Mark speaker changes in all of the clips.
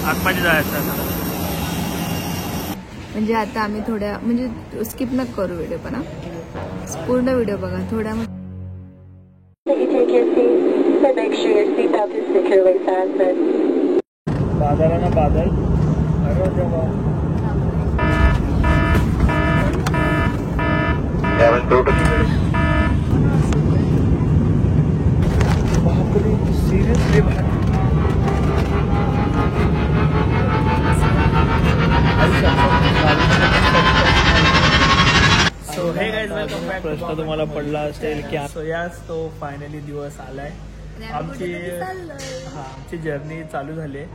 Speaker 1: आतमध्ये जायचं आता.
Speaker 2: म्हणजे आता आम्ही थोड्या म्हणजे स्किप न करू व्हिडिओ पण पूर्ण व्हिडिओ बघा थोड्या.
Speaker 1: बादल आहे ना बादल. बापरे seriously so hey guys welcome back. प्रश्न तुम्हाला पडला असेल की याच तो फायनली दिवस आलाय. आमची जर्नी चालू झाली आहे.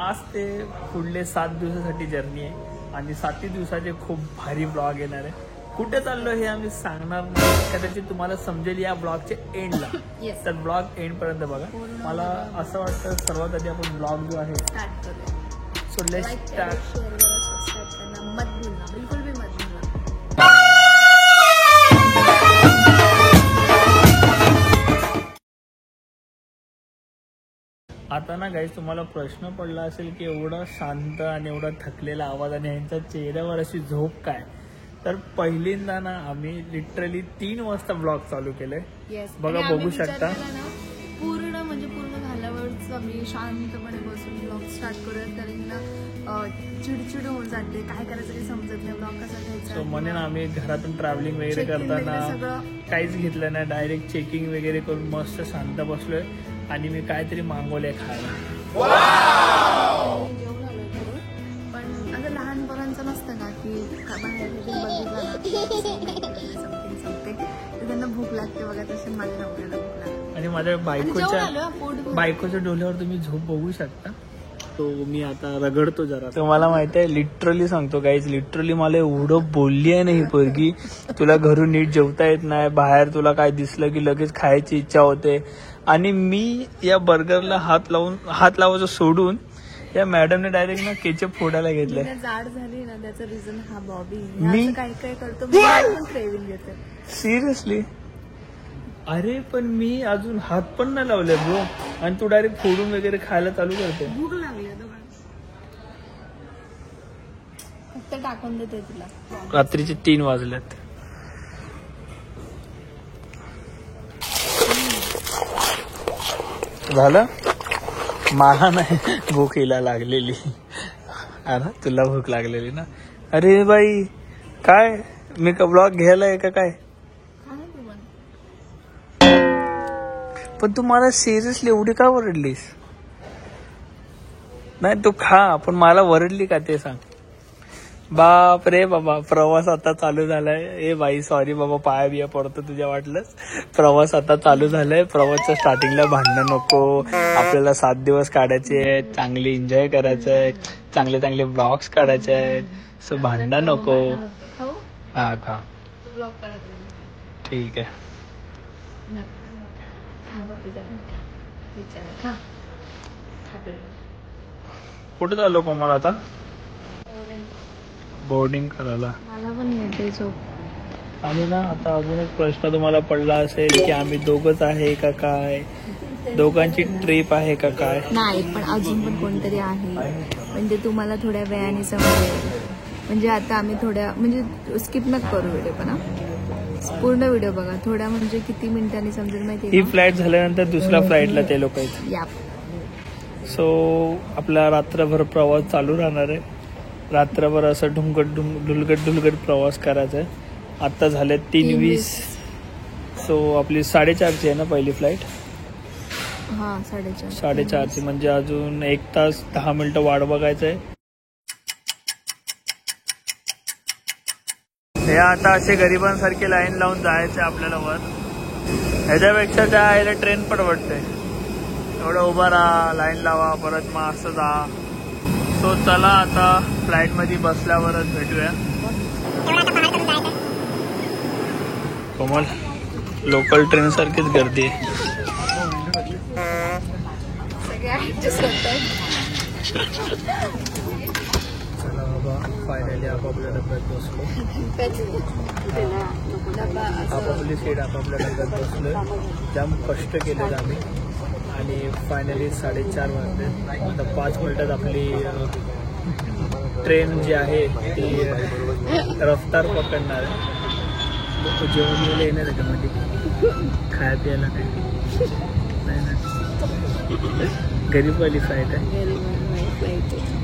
Speaker 1: आज ते पुढले 7 दिवसासाठी जर्नी आहे आणि 7 दिवसाचे खूप भारी ब्लॉग येणार आहे. कुठे चाललो हे आम्ही सांगणार नाही, कदाचित तुम्हाला समजेल या ब्लॉगच्या एंडला. तर ब्लॉग एंड पर्यंत बघा. मला असं वाटतं सर्वात आधी आपण ब्लॉग जो आहे सो लेट्स स्टार्ट.
Speaker 2: बिलकुल भी मत भूलना.
Speaker 1: आता ना गाईस तुम्हाला प्रश्न पडला असेल की एवढा शांत आणि एवढा थकलेला आवाज आणि यांच्या चेहऱ्यावर अशी झोप काय. तर पहिल्यांदा ना आम्ही लिटरली 3 वाजता ब्लॉग चालू केलंय. बघा बघू शकता.
Speaker 2: पूर्ण म्हणजे पूर्ण झाल्यावरच आम्ही शांतपणे बसून ब्लॉग स्टार्ट करूयात. कारण ना चिडचिड होऊन जाते, काय करायचं काही समजत नाही, ब्लॉग कसा घ्यायचा.
Speaker 1: सो म्हणून आम्ही घरातून ट्रॅव्हलिंग वगैरे करताना काहीच घेतलं नाही. डायरेक्ट चेकिंग वगैरे करून मस्त शांत बसलोय आणि मी काहीतरी मागवलंय खायला.
Speaker 2: पण असं लहान पोरांचं नसतं ना की बाहेर त्यांना भूक लागते बघा. तसे माझ्या नवऱ्याला भूक लागते
Speaker 1: आणि माझ्या बायकोच्या डोल्यावर तुम्ही झोप बघू शकता. तो मी आता रगडतो जरा. तुम्हाला माहिती आहे लिटरली सांगतो गाईज, लिटरली मला एवढं बोलली आहे ना ही पोरगी, तुला घरून नीट जेवता येत नाही, बाहेर तुला काय दिसलं की लगेच खायची इच्छा होते. आणि मी या बर्गरला हात लावायचं सोडून या मॅडमने डायरेक्ट ना केचप फोडायला घेतलंय.
Speaker 2: जाड झाली ना त्याचं रिझन हा बॉबी. मी काय काय करतो क्रेविंग येते
Speaker 1: सिरियसली. अरे पण मी अजून हात पण नाही लावले ब्रो आणि तू डायरेक्ट फोडून वगैरे खायला चालू करते.
Speaker 2: भूक लागली फक्त टाकून देते तुला.
Speaker 1: रात्रीचे 3 वाजलेत. झालं. मला नाही भूक हिला लागलेली. अरे तुला भूक लागलेली ना. अरे बाई काय मी का ब्लॉग घ्यायला आहे का काय. पण तू मला सिरियसली एवढी का वरडलीस. नाही तू खा पण मला वरडली का ते सांग. बाप रे बाबा प्रवास आता चालू झालाय. ए बाई सॉरी बाबा पाया बिया पडतो तुझ्या वाटलंच. प्रवास आता चालू झालाय. प्रवासच्या स्टार्टिंगला भांडणं नको. आपल्याला 7 दिवस काढायचे आहेत, चांगले एन्जॉय करायचं आहे, चांगले चांगले ब्लॉग्स काढायचे आहेत. सो भांडणं नको. हा खा ठीक आहे. कुठे चाललो कोमल आता. बोर्डिंग करायला.
Speaker 2: मला पण येते झोप.
Speaker 1: आणि ना आता अजून एक प्रश्न तुम्हाला पडला असेल की आम्ही दोघंच आहे का काय, दोघांची ट्रिप आहे का काय.
Speaker 2: नाही पण अजून पण कोणतरी आहे. म्हणजे तुम्हाला थोड्या वेळाने समजेल. म्हणजे आता आम्ही थोड्या म्हणजे स्किप न करू व्हिडिओ पण पूर्ण व्हिडिओ बघा थोड्या. म्हणजे किती मिनिटांनी समजेल माहिती.
Speaker 1: ही फ्लाईट झाल्यानंतर दुसऱ्या फ्लाईटला ते लोक आहेत. सो आपला रात्रभर प्रवास चालू राहणार आहे. रात्रभर असं ढुलगट प्रवास करायचा आहे. आता झाले 3:20. सो आपली 4:30ची आहे ना पहिली फ्लाईट.
Speaker 2: हा
Speaker 1: 4:30ची म्हणजे अजून 1 तास 10 मिनिटं वाट बघायचं आहे. हे आता असे गरिबांसारखे लाईन लावून जायचं आपल्याला वर. ह्याच्यापेक्षा त्या आईला ट्रेन परवडते. एवढं उभा राहा, लाईन लावा, परत मग असं जा. सो चला आता फ्लाईट मध्ये बसल्यावरच भेटूया. कोमल लोकल ट्रेन सारखीच गर्दी आहे. चला बाबा फायनली आपापल्या डब्यात बसलो. आपापली सीट आपापल्या डब्यात बसलोय. जाम कष्ट केलेत आम्ही. आणि फायनली 4:30 वाजले. आता 5 मिनिटात आपली ट्रेन जी आहे ती रफ्तार पकडणार आहे. जेवण वगैरे येणार त्याच्यामध्ये खाया प्यायला काही नाही ना. गरीबवाली फ्लाईट आहे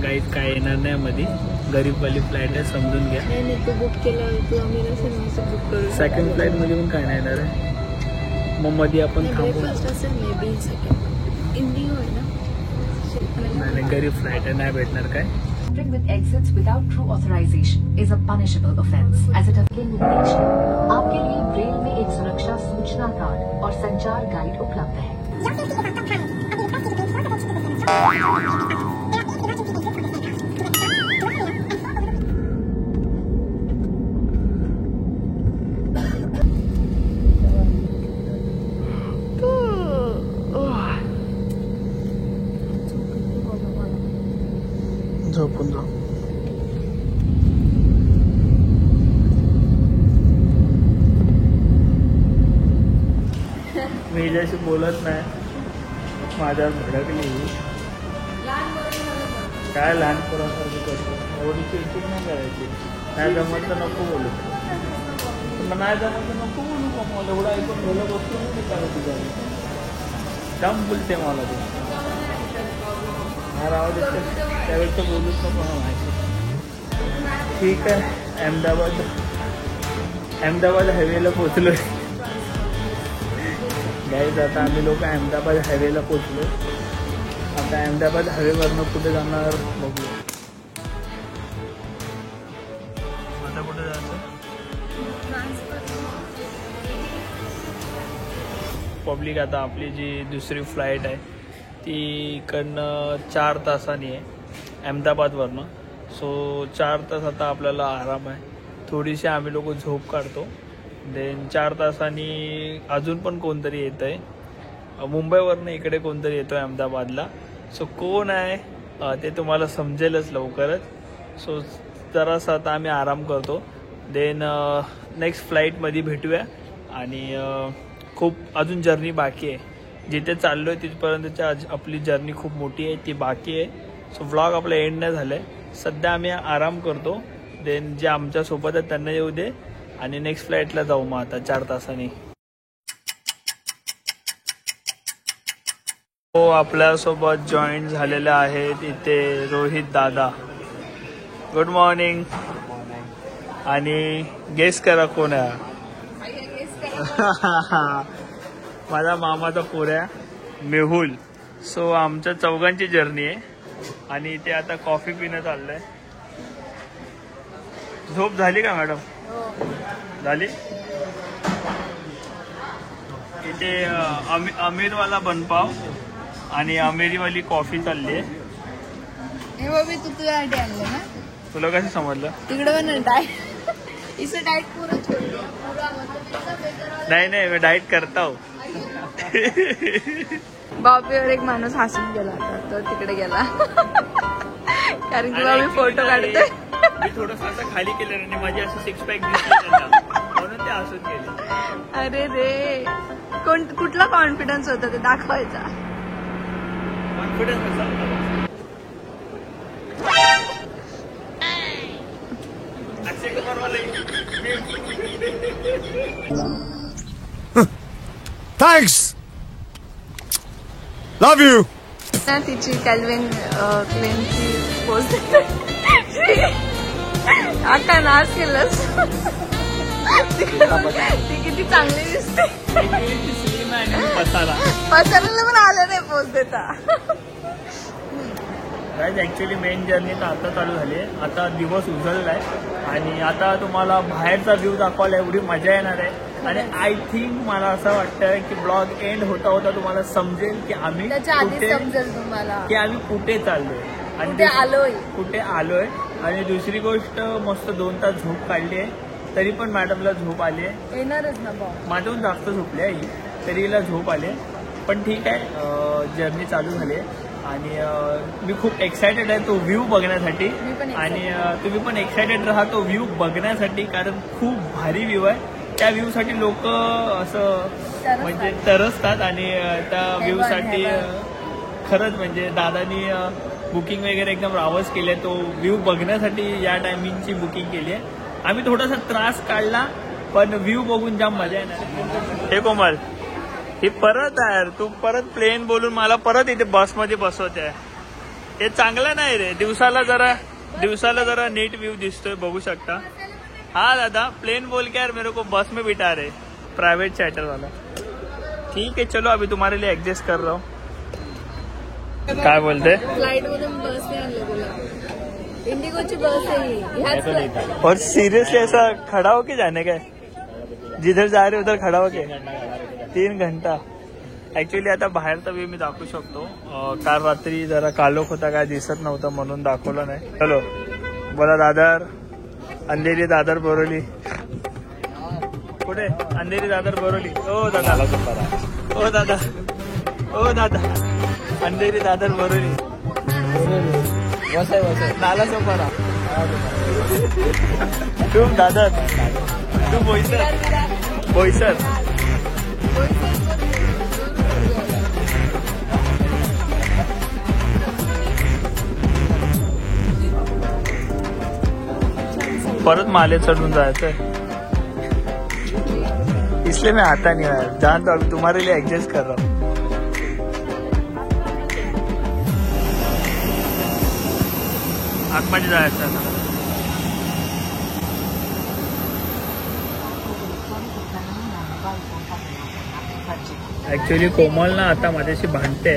Speaker 1: गाईज, काय येणार नाही मध्ये. गरीबवाली फ्लाईट आहे, समजून घ्या.
Speaker 2: तू बुक केलं, तू आम्ही बुक करू.
Speaker 1: सेकंड फ्लाईट मध्ये पण काय नाही येणार आहे. मग मध्ये आपण थांबू. नाही, गरीब फ्लाईट आहे, नाही भेटणार काय.
Speaker 3: with exits without true authorization is a punishable offence as it again निर्देश. आपके लिए ब्रेल में एक सुरक्षा सूचना कार्ड और संचार गाइड उपलब्ध है.
Speaker 1: झोपून जाऊ. मी हिच्याशी बोलत नाही, माझ्यावर भडकली. काय लहान पोरासारखी करतो. एवढी चिडचिड नाही करायची. नाही जमत तर नको बोलू. नाही जमत तर नको बोलू. का मला एवढं ऐकून गेलं बसतो नाही करायची जाऊ. जाम बोलते मला तू. हा आवाज येतो त्यावेळेस तर बोलूच नको ना माहिती. ठीक आहे. अहमदाबाद हायवेला पोचलो गाईज. आता आम्ही लोक अहमदाबाद हायवेला पोचलो. आता अहमदाबाद हायवेवरनं कुठे जाणार बघू. आता कुठे जायचं. पब्लिक आता आपली जी दुसरी फ्लाईट आहे ती इकडनं 4 तासांनी आहे अहमदाबादवरनं. सो 4 तास आता आपल्याला आराम आहे. थोडीशी आम्ही लोक झोप काढतो. देन 4 तासांनी अजून पण कोणतरी येतं आहे मुंबईवरनं. इकडे कोणतरी येतो आहे अहमदाबादला. सो कोण आहे ते तुम्हाला समजेलच लवकरच. सो जरासा आता आम्ही आराम करतो. देन नेक्स्ट फ्लाईटमध्ये भेटूया. आणि खूप अजून जर्नी बाकी आहे. जिथे चाललो आहे तिथपर्यंतची आपली जर्नी खूप मोठी आहे, ती बाकी आहे. सो व्लॉग आपला एंड नाही झाला आहे. सध्या आम्ही आराम करतो. देन जे आमच्यासोबत आहेत त्यांना येऊ दे आणि नेक्स्ट फ्लाईटला जाऊ मग आता 4 तासांनी. हो, आपल्यासोबत जॉईन झालेले आहेत इथे रोहित दादा. Good morning. आणि गेस करा कोण आहे. माझा मामाचा पोऱ्या मेहुल. सो आमच्या चौघांची जर्नी आहे आणि इथे आता कॉफी पिणं चाललंय. झोप झाली का मॅडम. झाली. इथे अमीरवाला बनपाव आणि अमेरीवाली कॉफी चालली आहे.
Speaker 2: तू तुझ्यासाठी आणलं ना.
Speaker 1: तुला कसं समजलं.
Speaker 2: तिकडे पण डाएट पूरा
Speaker 1: नाही मैं डाएट करता हूँ.
Speaker 2: बापीवर एक माणूस हसून गेला होता, तो तिकडे गेला कारण की मी फोटो काढते.
Speaker 1: मी थोडंसं असं खाली केलं आणि माझी असं 6 पॅक दिसलं म्हणून ते हसून गेले.
Speaker 2: अरे रे, कुठला कॉन्फिडन्स होता ते दाखवायचा.
Speaker 1: Confidence
Speaker 4: Thanks. Love you.
Speaker 2: तिची कॅल्विन क्लेनची पोस्ट आका नाच केलंस. ती किती चांगली दिसते. पसाराला पण आलं नाही पोस्ट देता.
Speaker 1: ऍक्च्युली मेन जर्नी तर आता चालू झाली आहे. आता दिवस उजळलाय आणि आता तुम्हाला बाहेरचा व्ह्यू दाखवायला एवढी मजा येणार आहे. आणि आय थिंक मला असं वाटतं की ब्लॉग एंड होता होता तुम्हाला समजेल की आम्ही कुठे चाललोय आणि कुठे आलोय. आणि दुसरी गोष्ट, मस्त 2 तास झोप काढली आहे तरी पण मॅडमला झोप आली आहे.
Speaker 2: येणारच ना.
Speaker 1: माझ्याहून जास्त झोपली आहे तरी हिला झोप आली. पण ठीक आहे, जर्नी चालू झाली आहे आणि मी खूप एक्सायटेड आहे तो व्ह्यू बघण्यासाठी. आणि तुम्ही पण एक्सायटेड राहा तो व्ह्यू बघण्यासाठी, कारण खूप भारी व्ह्यू आहे. त्या व्ह्यू साठी लोक असं म्हणजे तरसतात आणि त्या व्ह्यू साठी खरंच म्हणजे दादानी बुकिंग वगैरे एकदम रावस केले. तो व्ह्यू बघण्यासाठी या टायमिंगची बुकिंग केली आहे. आम्ही थोडासा त्रास काढला पण व्ह्यू बघून जाम मजा येणार. हे कोमल हे परत यार तू परत प्लेन बोलून मला परत इथे बसमध्ये बसवते. हे चांगलं नाही रे. दिवसाला जरा नीट व्ह्यू दिसतोय बघू शकता. हाँ दादा प्लेन बोल के यार मेरे को बस में बिठा रहे प्राइवेट चैटर वाला. ठीक है चलो अभी तुम्हारे लिए एडजस्ट कर रहा हूँ. काय बोलते
Speaker 2: फ्लाइट मधून बस ने आणलं तुला. इंडिगोची बस आहे.
Speaker 1: और सीरियसली ऐसा खड़ा होके जाने का जिधर जा रहे उधर खड़ा होके 3 घंटा. ऍक्च्युली आता बाहेरचा व्ह्यू मी दाखवू शकतो. काल रात्री जरा कालोख होता काय दिसत नव्हतं म्हणून दाखवलं नाही. चलो बोला दादर अंधेरी दादर बोरोली कुठे अंधेरी दादर बोरोली. ओ दादा ओ दादा ओ दादा अंधेरी दादर बोरोली नाला सोपारा. तू दादर तू बोईसर परत माले चढ़ून जायचंय. इसलिए मैं आता नहीं यार. जानता हूँ तुम्हारे लिए एडजस्ट कर रहा हूँ. आतमध्ये जायचं आता. ऍक्च्युली कोमल ना आता माझ्याशी भांडते.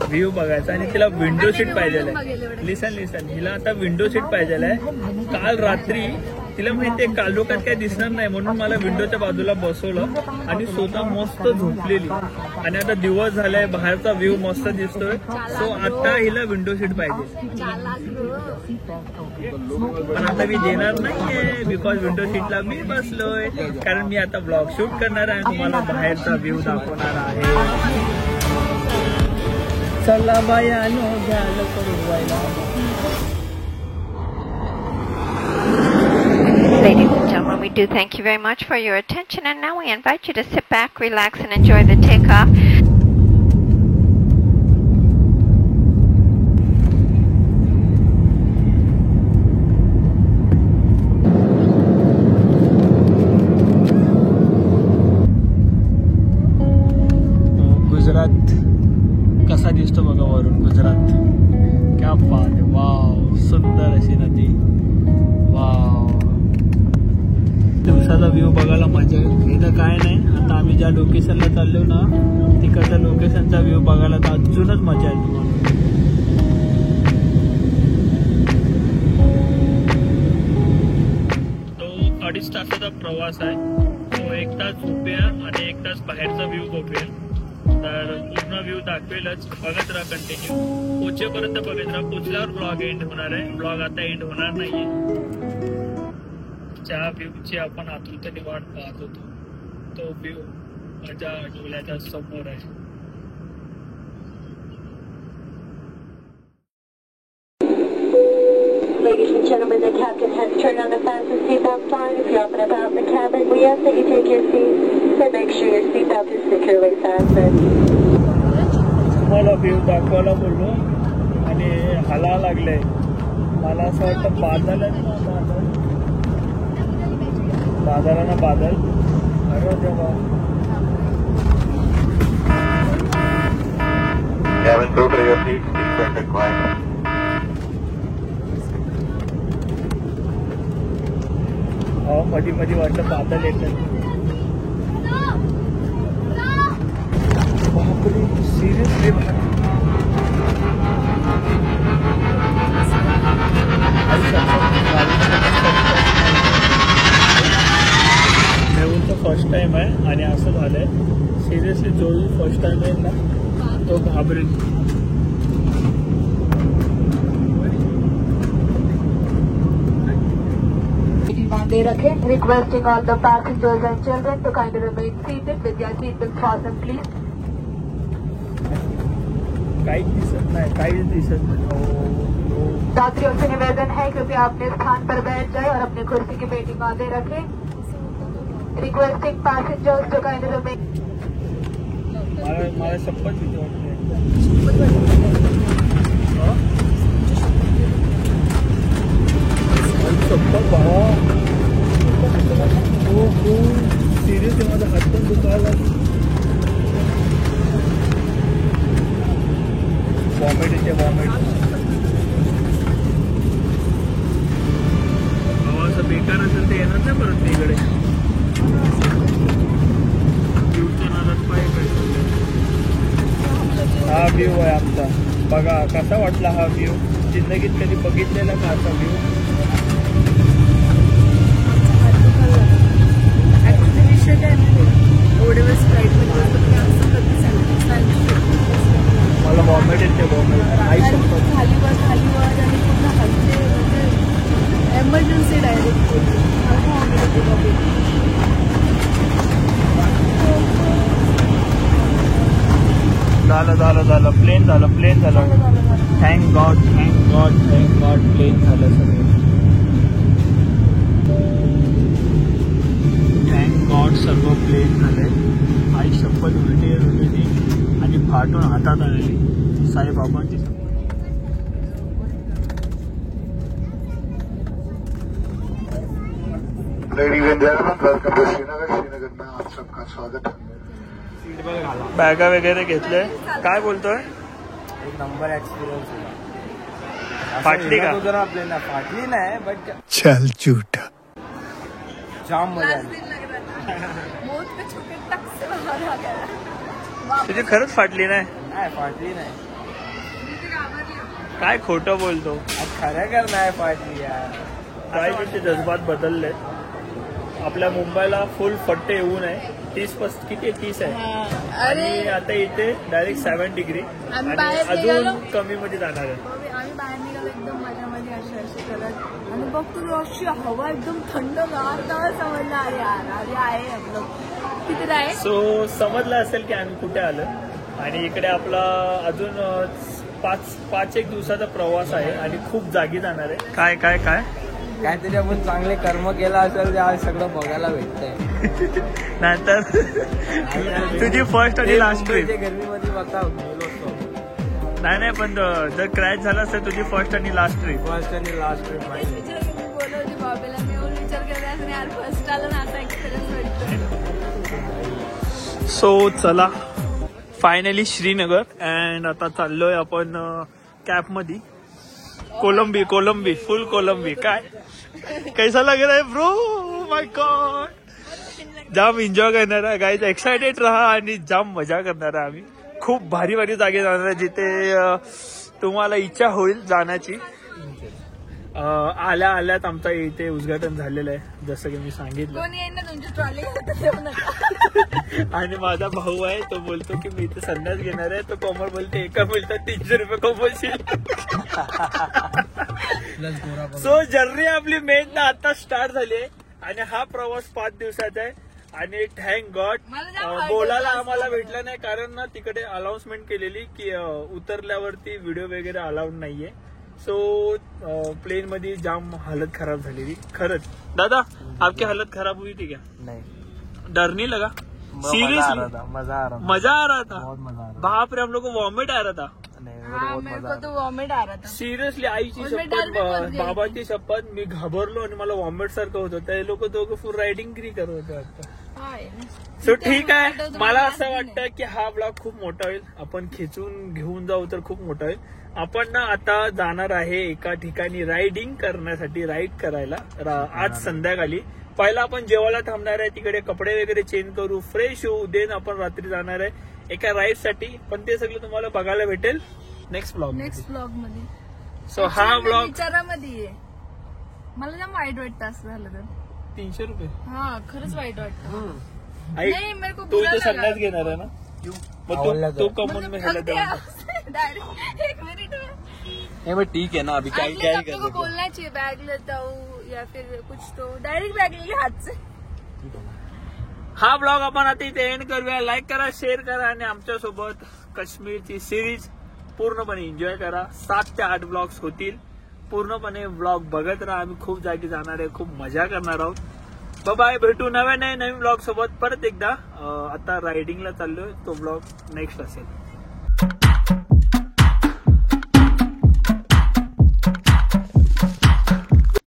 Speaker 1: व्ह्यू बघायचा आणि तिला विंडो सीट पाहिजे. लिसन हिला आता विंडो सीट पाहिजे. काल रात्री तिला माहितीये कालोखात काय दिसणार नाही म्हणून मला विंडोच्या बाजूला बसवलं आणि स्वतः मस्त झोपलेली. आणि आता दिवस झालाय बाहेरचा व्ह्यू मस्त दिसतोय. सो आता हिला विंडो सीट पाहिजे. पण आता मी देणार नाहीये बिकॉज विंडो सीटला मी बसलोय. कारण मी आता ब्लॉग शूट करणार आहे. तुम्हाला बाहेरचा व्ह्यू दाखवणार आहे. चला बायानो घ्याल करू व्हायला.
Speaker 4: Ladies and gentlemen, we do thank you very much for your attention, and now we invite you to sit back, relax, and enjoy the takeoff.
Speaker 1: Gujarat कसा दिसतो बघा वरून. गुजरात क्या बात आहे. वाव सुंदर अशी नदी. वाव दिवसाचा व्ह्यू बघायला मजा येईल. इथं काय नाही. आता आम्ही ज्या लोकेशनला चाललो ना तिकडच्या लोकेशनचा व्ह्यू बघायला तर अजूनच मजा येईल तुम्हाला. तो 2.5 तासाचा प्रवास आहे. तो 1 तास झोपूया आणि 1 तास बाहेरचा व्ह्यू बघूया. तर पूर्ण व्ह्यू दाखवेलच. बघत राहा कंटिन्यू. पोचेपर्यंत बघत राहा. पोचल्यावर ब्लॉग एंड होणार आहे. ब्लॉग आता एंड होणार नाहीये. ज्या व्ह्यूची आपण आतुरतेने वाट पाहत होतो तो व्ह्यू माझ्या डोळ्याच्या समोर आहे.
Speaker 5: Ladies and gentlemen, the captain has turned on the fasten seatbelt sign. If you're up and about in the cabin, we ask that you take your seat and make sure your seatbelt is securely fastened.
Speaker 1: मला view दाखवायला बोललो आणि हाला लागले. मला असं वाटतं बादल बादल. अरे देवा.
Speaker 6: Cabin crew, to your seats, seatbelt required.
Speaker 1: मध्ये मध्ये वाटलं बादल येतात. बापरे सिरियसली फर्स्ट टाइम आहे आणि असं झालंय. सिरियसली जो फर्स्ट टाइम आहे ना तो घाबरेल.
Speaker 5: They remain requesting all the passengers and children to kindly remain seated with their seatbelts fastened, please.
Speaker 1: काहीच दिसत नाही, काहीच दिसत नाही.
Speaker 5: यात्रियों से निवेदन है कृपया अपने स्थान पर बैठ जाए और अपनी कुर्सी की पेटी बांधे रखें. Requesting passengers to kindly remain.
Speaker 1: मला शपथ भीती वाटते. शपथ भावा, हो सिरियस आहे, माझा हात पण दुखायला. वॉमिट येते, वॉमिट. असं बेकार असेल ते येणार नाही परत तिकडे. हा व्ह्यू आहे आमचा. बघा कसा वाटला हा व्ह्यू. जिंदगीत कधी बघितलेला का असा व्ह्यू. मला वॉमिट येते, वॉमिट.
Speaker 2: एमर्जन्सी डायरेक्ट
Speaker 1: झालं प्लेन झालं थँक गॉड प्लेन झालं सगळं. थँक गॉड सर्व प्लेन झालंय. आई शपथ उलटी येत होती ती आणि फाटून हातात आलेली साईबाबांची शपथ.
Speaker 6: Ladies and gentlemen, welcome to Srinagar. Srinagar में आप सबका स्वागत है.
Speaker 1: बॅगा वगैरे घेतले. काय बोलतोय?
Speaker 7: एक नंबर एक्सपिरियन्स होता.
Speaker 1: फाटली का?
Speaker 7: आपल्याला फाटली नाही बट
Speaker 8: चल झूठा.
Speaker 7: जाम मजा आली.
Speaker 1: तुझी खरंच फाटली नाही?
Speaker 7: नाही फाटली नाही.
Speaker 1: काय खोटं बोलतो.
Speaker 7: खरं कर नाही फाटली यार.
Speaker 1: काय त्यांचे जज्बात बदलले. आपल्या मुंबईला फुल फट्टे येऊ नये. 30 किती आहे? 30 आहे. आणि आता इथे डायरेक्ट 7 डिग्री आणि अजून कमी मध्ये जाणार आहे.
Speaker 2: आम्ही बाहेर निघालो एकदम मजामध्ये अशी करत आणि बघतो अशी हवा एकदम थंड गार समजलं. अरे यार अरे आहे आपलं तिथे आहे.
Speaker 1: सो समजलं असेल की आम्ही कुठे आलो. आणि इकडे आपला अजून 5-1 दिवसाचा प्रवास आहे आणि खूप जागी जाणार आहे. काय काय काय
Speaker 7: काहीतरी आपण चांगले कर्म केला असेल ते आज सगळं बघायला भेटतंय.
Speaker 1: नाहीतर तुझी फर्स्ट आणि लास्ट ट्रिप.
Speaker 7: गर्मीमध्ये बघा
Speaker 1: नाही पण जर क्रॅश झाला असेल तुझी फर्स्ट आणि लास्ट ट्रिप.
Speaker 7: फर्स्ट आणि लास्ट ट्रिप माहिती.
Speaker 2: बोलवली बाबेला मी विचार केला यार फर्स्ट आलं ना आता एक्सपिरियन्स भेटतोय.
Speaker 1: सो चला फायनली श्रीनगर. अँड आता चाललोय आपण कॅब मध्ये. कोलंबी फुल कोलंबी. काय कैसा लग रहा है ब्रो? माय गॉड. जाम एन्जॉय करणार आहे गाईज. एक्सायटेड राहा आणि जाम मजा करणार आहे आम्ही. खूप भारी भारी जागे जाणार आहे जिथे तुम्हाला इच्छा होईल जाण्याची. आल्यात आमचा इथे उद्घाटन झालेलं आहे जसं की मी सांगितलं. आणि माझा भाऊ आहे तो बोलतो की मी इथे संन्यास घेणार आहे. तो कोमल बोलते एका मिनिटात 300 रुपये कमवशील. सो जर्नी आपली मेन ना आता स्टार्ट झाली आहे आणि हा प्रवास 5 दिवसाचा आहे. आणि थँक गॉड बोलायला आम्हाला भेटलं नाही कारण ना तिकडे अनाउन्समेंट केलेली की उतरल्यावरती व्हिडिओ वगैरे अलाउड नाहीये. सो प्लेन मध्ये जाम हालत खराब झालेली. खरंच दादा आपकी हालत खराब हुई थी क्या?
Speaker 7: नाही.
Speaker 1: डर नहीं लगा? सीरियसली
Speaker 7: मजा आ रहा
Speaker 1: था.
Speaker 7: बहुत मजा आ रहा
Speaker 1: बाप रे हम लोग को वॉमिट आ रहा था.
Speaker 2: मेरे को तो वॉमिट आ रहा था.
Speaker 1: सिरियसली आईची शपथ बाबाची शपथ मी घाबरलो आणि मला वॉमिट सारखं होत होतं. हे लोक दोघं फुल रायडिंग क्री करत होते आता. सो ठीक आहे. मला असं वाटतं की हा ब्लॉग खूप मोठा होईल. आपण खेचून घेऊन जाऊ तर खूप मोठा होईल. आपण ना आता जाणार आहे एका ठिकाणी रायडिंग करण्यासाठी. राईड करायला आज संध्याकाळी. पहिला आपण जेवायला थांबणार आहे तिकडे. कपडे वगैरे चेंज करू, फ्रेश होऊ. देन आपण रात्री जाणार आहे एका राईड साठी. पण ते सगळं तुम्हाला बघायला भेटेल नेक्स्ट ब्लॉग
Speaker 2: मध्ये.
Speaker 1: सो हा ब्लॉग
Speaker 2: विचारामध्ये मला जाम वाईट वाटतं असं झालं तर.
Speaker 1: 300 रुपये.
Speaker 2: हा खरंच वाईट वाटतं.
Speaker 1: आई
Speaker 2: नाही, मेरे को
Speaker 1: तू
Speaker 2: बुरा
Speaker 1: इथे
Speaker 2: लगा.
Speaker 1: संन्यास घेणार आहे ना? मग तू कमवून मी ह्याला देणार.
Speaker 2: डायरेक्ट 1 मिनट में
Speaker 7: है. ठीक है ना अभी क्या
Speaker 2: आप लोगों को बोलना चाहिए बैग लेता हूँ या फिर कुछ तो डायरेक्ट बैग ले हाथ से.
Speaker 1: हा ब्लॉग आपण आता इथे एंड करूया. लाईक करा, शेअर करा आणि आमच्या सोबत काश्मीरची सिरीज पूर्णपणे एन्जॉय करा. 7 ते 8 ब्लॉग्स होतील. पूर्णपणे ब्लॉग बघत राहा. आम्ही खूप जागी जाणार आहे, खूप मजा करणार आहोत. बाय, भेटू नवीन ब्लॉग सोबत परत एकदा. आता रायडिंगला चाललोय, तो ब्लॉग नेक्स्ट असेल.